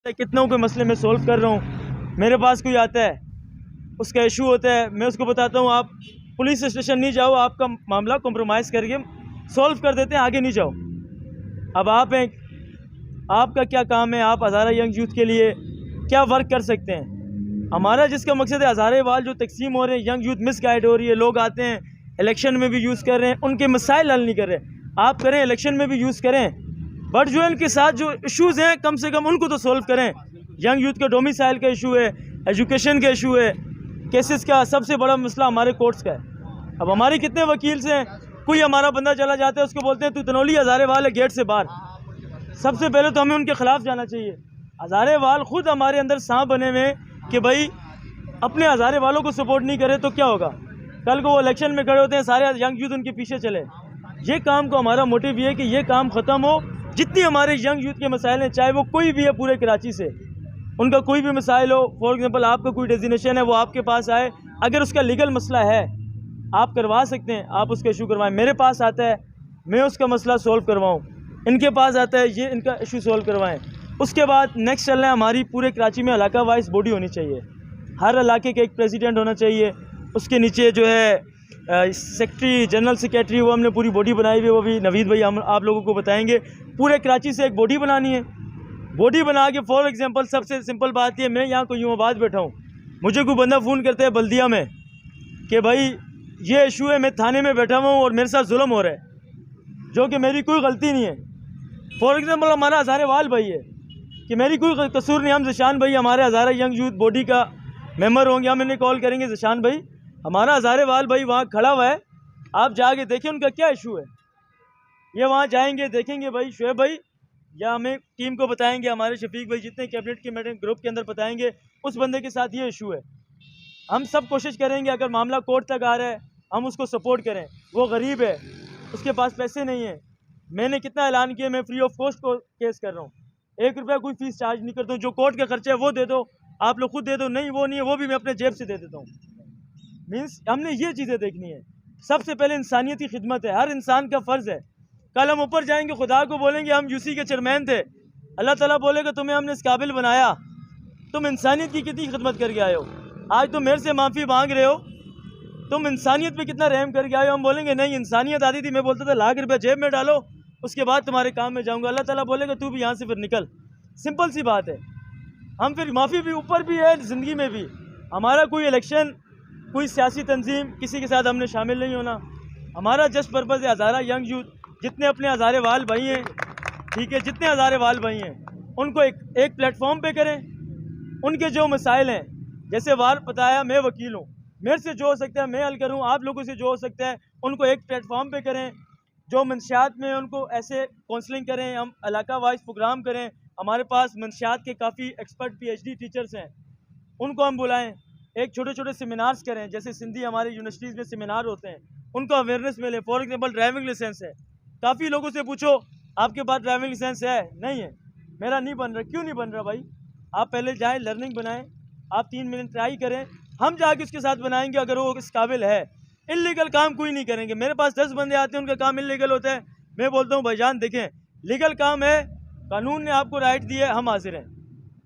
कितनों के मसले मैं सोल्व कर रहा हूँ। मेरे पास कोई आता है, उसका इशू होता है, मैं उसको बताता हूँ आप पुलिस स्टेशन नहीं जाओ, आपका मामला कॉम्प्रोमाइज़ करके सॉल्व कर देते हैं, आगे नहीं जाओ। अब आप हैं, आपका क्या काम है, आप हज़ारा यंग यूथ के लिए क्या वर्क कर सकते हैं? हमारा जिसका मकसद है हज़ारे वाल जो तकसीम हो रहे हैं, यंग यूथ मिसगाइड हो रही है, लोग आते हैं इलेक्शन में भी यूज़ कर रहे हैं, उनके मसाइल हल नहीं कर रहे। आप करें, इलेक्शन में भी यूज़ करें, बट जो इनके साथ जो इश्यूज़ हैं कम से कम उनको तो सोल्व करें। यंग यूथ का डोमिसाइल का इशू है, एजुकेशन का इशू है, केसेस का सबसे बड़ा मसला हमारे कोर्ट्स का है। अब हमारे कितने वकील से हैं, कोई हमारा बंदा चला जाता है, उसको बोलते हैं तू तनौली हज़ारे वाल है, गेट से बाहर। सबसे पहले तो हमें उनके ख़िलाफ़ जाना चाहिए। हज़ारे वाल ख़ुद हमारे अंदर सांप बने हुए हैं कि भाई अपने हज़ारे वालों को सपोर्ट नहीं करे तो क्या होगा? कल को वो इलेक्शन में खड़े होते हैं, सारे यंग यूथ उनके पीछे चले। ये काम को हमारा मोटिव ये है कि ये काम ख़त्म हो। जितनी हमारे यंग यूथ के मसाइल हैं, चाहे वो कोई भी है पूरे कराची से, उनका कोई भी मसाइल हो, फॉर एग्जांपल आपका कोई डेजिग्नेशन है वो आपके पास आए, अगर उसका लीगल मसला है आप करवा सकते हैं, आप उसका इशू करवाएं। मेरे पास आता है, मैं उसका मसला सोल्व करवाऊँ, इनके पास आता है, ये इनका इशू सोल्व करवाएं। उसके बाद नेक्स्ट चलना है, हमारी पूरे कराची में इलाका वाइज बॉडी होनी चाहिए। हर इलाके के एक प्रेसिडेंट होना चाहिए, उसके नीचे जो है सेक्रेटरी, जनरल सेक्रेटरी, वो हमने पूरी बॉडी बनाई हुई है, वो भी नवीद भाई हम आप लोगों को बताएंगे। पूरे कराची से एक बॉडी बनानी है। बॉडी बना के फॉर एग्जांपल सबसे सिंपल बात ये, मैं यहाँ कोई यूँ बैठा हूँ, मुझे कोई बंदा फ़ोन करता है बल्दिया में कि भाई ये इशू है, मैं थाने में बैठा हुआ हूँ और मेरे साथ जुल्म हो रहा है, जो कि मेरी कोई गलती नहीं है। फॉर एग्जांपल हमारा हज़ारे वाल भाई है कि मेरी कोई कसूर नहीं, हम ज़िशान भाई हमारे हज़ारा यंग यूथ बॉडी का मेंबर होंगे, हम इन्हें कॉल करेंगे, ज़िशान भाई हमारा हज़ारे वाल भाई वहाँ खड़ा हुआ है, आप जाके देखिए उनका क्या इशू है। ये वहाँ जाएंगे, देखेंगे भाई शुएब भाई, या हमें टीम को बताएंगे, हमारे शफीक भाई जितने कैबिनेट के मीटिंग ग्रुप के अंदर बताएंगे उस बंदे के साथ ये इशू है। हम सब कोशिश करेंगे, अगर मामला कोर्ट तक आ रहा है हम उसको सपोर्ट करें। वो गरीब है, उसके पास पैसे नहीं है, मैंने कितना ऐलान किया, मैं फ्री ऑफ कॉस्ट को केस कर रहा हूँ, 1 रुपया कोई फीस चार्ज नहीं करता हूँ, जो कोर्ट का खर्चा है वो दे दो, आप लोग खुद दे दो, नहीं वो नहीं है वो भी मैं अपने जेब से दे देता हूँ। मीन्स हमने ये चीज़ें देखनी है। सबसे पहले इंसानियत की खिदमत है, हर इंसान का फ़र्ज़ है। कल हम ऊपर जाएंगे, खुदा को बोलेंगे हम यूसी के चेयरमैन थे, अल्लाह ताला बोलेगा तुम्हें हमने इस काबिल बनाया, तुम इंसानियत की कितनी खिदमत करके आए हो, आज तुम मेरे से माफ़ी मांग रहे हो, तुम इंसानियत पे कितना रहम करके आए हो। हम बोलेंगे नहीं, इंसानियत आती थी, मैं बोलता था लाख रुपये जेब में डालो उसके बाद तुम्हारे काम में जाऊंगा, अल्लाह ताला बोलेगा तू भी यहाँ से फिर निकल। सिंपल सी बात है। हम फिर माफ़ी भी ऊपर भी है, ज़िंदगी में भी हमारा कोई इलेक्शन, कोई सियासी तंजीम, किसी के साथ हमने शामिल नहीं होना। हमारा जस्ट पर्पज़ है हज़ारा यंग यूथ, जितने अपने हज़ारे वाल भाई हैं, ठीक है, जितने हज़ारे वाल भाई हैं उनको एक प्लेटफॉर्म पे करें। उनके जो मसाइल हैं, जैसे वाल बताया, मैं वकील हूँ, मेरे से जो हो सकता है मैं हल करूँ, आप लोगों से जो हो सकता है उनको एक प्लेटफॉर्म पे करें। जो मंशियात में उनको ऐसे काउंसलिंग करें, हम इलाका वाइज प्रोग्राम करें। हमारे पास मंशियात के काफ़ी एक्सपर्ट PhD टीचर्स हैं, उनको हम बुलाएं, एक छोटे छोटे सेमिनार्स करें, जैसे सिंधी हमारे यूनिवर्सिटीज़ में सेमिनार होते हैं, उनको अवेयरनेस मिले। फॉर एग्जांपल ड्राइविंग लाइसेंस है, काफ़ी लोगों से पूछो आपके पास ड्राइविंग लाइसेंस है? नहीं है, मेरा नहीं बन रहा। क्यों नहीं बन रहा भाई? आप पहले जाएँ, लर्निंग बनाएँ, आप 3 मिनट ट्राई करें, हम जाके उसके साथ बनाएंगे अगर वो इस काबिल है। इल्लीगल काम कोई नहीं करेंगे। मेरे पास 10 बंदे आते हैं, उनका काम इल्लीगल होता है, मैं बोलता हूँ भाईजान देखें, लीगल काम है, कानून ने आपको राइट दिया है, हम हाजिर हैं।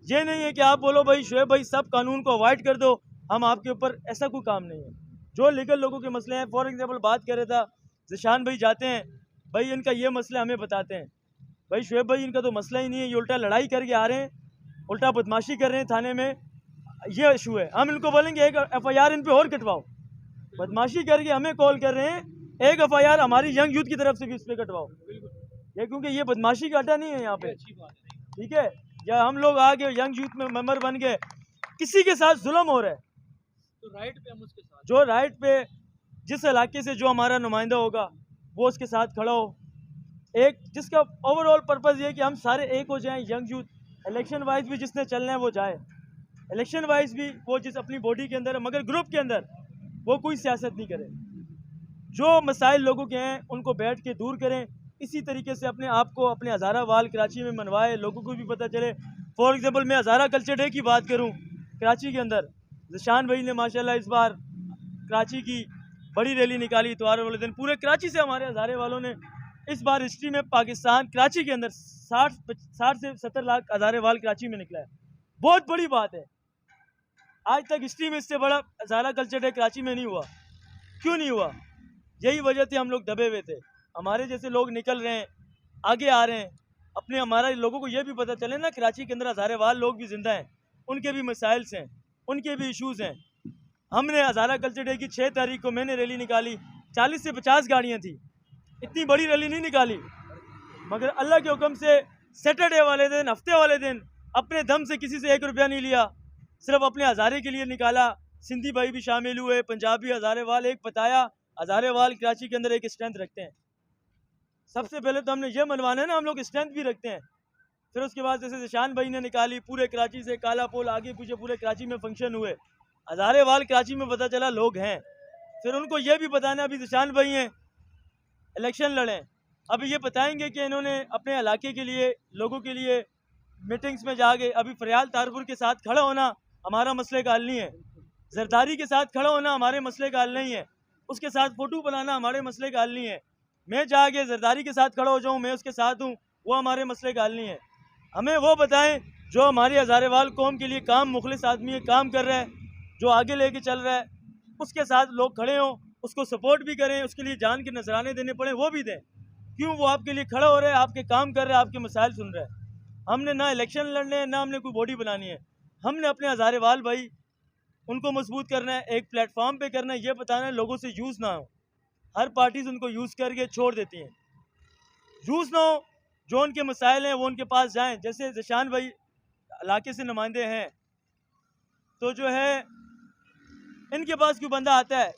ये नहीं है कि आप बोलो भाई शुएब भाई सब कानून को अवॉइड कर दो, हम आपके ऊपर, ऐसा कोई काम नहीं है। जो लीगल लोगों के मसले हैं, फॉर एग्जांपल बात कर रहा था ज़िशान भाई, जाते हैं भाई इनका ये मसला हमें बताते हैं, भाई शुएब भाई इनका तो मसला ही नहीं है, ये उल्टा लड़ाई करके आ रहे हैं, उल्टा बदमाशी कर रहे हैं थाने में, ये इशू है। हम इनको बोलेंगे एक FIR इन पे और कटवाओ, बदमाशी करके हमें कॉल कर रहे हैं, एक FIR हमारी यंग यूथ की तरफ से भी इस पर कटवाओ, ये क्योंकि ये बदमाशी का अड्डा नहीं है यहाँ पे, ठीक है। या हम लोग आगे यंग यूथ में मेंबर बन गए, किसी के साथ जुल्म हो रहा है तो राइट पे हम उसके साथ, जो राइट पे जिस इलाके से जो हमारा नुमाइंदा होगा वो उसके साथ खड़ा हो, एक जिसका ओवरऑल पर्पज़ ये है कि हम सारे एक हो जाएं, यंग यूथ। इलेक्शन वाइज भी जिसने चलना है वो जाए, इलेक्शन वाइज भी वो जिस अपनी बॉडी के अंदर है, मगर ग्रुप के अंदर वो कोई सियासत नहीं करे। जो मसाइल लोगों के हैं उनको बैठ के दूर करें, इसी तरीके से अपने आप को, अपने हज़ारा वाल कराची में मनवाए, लोगों को भी पता चले। फॉर एग्जांपल मैं हज़ारा कल्चर डे की बात करूं, कराची के अंदर ज़िशान भाई ने माशाल्लाह इस बार कराची की बड़ी रैली निकाली इतवार वाले दिन, पूरे कराची से हमारे हज़ारे वालों ने इस बार हिस्ट्री में पाकिस्तान कराची के अंदर 60 से 70 लाख हज़ारे वाल कराची में निकला है। बहुत बड़ी बात है। आज तक हिस्ट्री में इससे बड़ा हज़ारा कल्चर डे कराची में नहीं हुआ। क्यों नहीं हुआ? यही वजह थी, हम लोग दबे हुए थे। हमारे जैसे लोग निकल रहे हैं, आगे आ रहे हैं। अपने हमारे लोगों को ये भी पता चले ना, कराची के अंदर हज़ारे वाल लोग भी ज़िंदा हैं, उनके भी मसाइल्स हैं, उनके भी इश्यूज़ हैं। हमने हज़ारा कल्चर डे की 6 तारीख को मैंने रैली निकाली, 40 से 50 गाड़ियाँ थी। इतनी बड़ी रैली नहीं निकाली, मगर अल्लाह के हुक्म से सैटरडे वाले दिन, हफ्ते वाले दिन अपने दम से किसी से 1 रुपया नहीं लिया, सिर्फ अपने हज़ारे के लिए निकाला। सिंधी भाई भी शामिल हुए, पंजाबी हज़ारे वाल। एक बताया, हज़ारे वाल कराची के अंदर एक स्ट्रेंथ रखते हैं। सबसे पहले तो हमने ये मनवाना है ना, हम लोग स्ट्रेंथ भी रखते हैं। फिर उसके बाद जैसे जिशान भाई ने निकाली, पूरे कराची से काला पोल आगे पीछे पूरे कराची में फंक्शन हुए। हज़ारे वाल कराची में पता चला लोग हैं। फिर उनको ये भी बताना, अभी जिशान भाई हैं, इलेक्शन लड़ें, अभी ये बताएंगे कि इन्होंने अपने इलाके के लिए, लोगों के लिए मीटिंग्स में जाके, अभी फरियाल तारपुर के साथ खड़ा होना हमारा मसले का हल नहीं है, जरदारी के साथ खड़ा होना हमारे मसले का हल नहीं है, उसके साथ फ़ोटो बनाना हमारे मसले का हल नहीं है। मैं जाके जरदारी के साथ खड़ा हो जाऊँ, मैं उसके साथ हूँ, वो हमारे मसले का हल नहीं है। हमें वो बताएं जो हमारे हज़ारे वाल कौम के लिए काम, मुखलिस आदमी है, काम कर रहा है, जो आगे लेके चल रहा है, उसके साथ लोग खड़े हों, उसको सपोर्ट भी करें, उसके लिए जान के नजराने देने पड़े वो भी दें। क्यों? वो आपके लिए खड़ा हो रहा है, आपके काम कर रहा है, आपके मसाइल सुन रहा है। हमने ना इलेक्शन लड़ने हैं, ना हमने कोई बॉडी बनानी है। हमने अपने हज़ारे वाल भाई, उनको मजबूत करना है, एक प्लेटफॉर्म पे करना है, ये बताना है लोगों से यूज़ ना हो। हर पार्टीज उनको यूज़ करके छोड़ देती हैं, यूज़ ना हो। जो उनके मसाइल हैं वो उनके पास जाएं। जैसे जिशान भाई इलाके से नुमाइंदे हैं, तो जो है इनके पास क्यों बंदा आता है?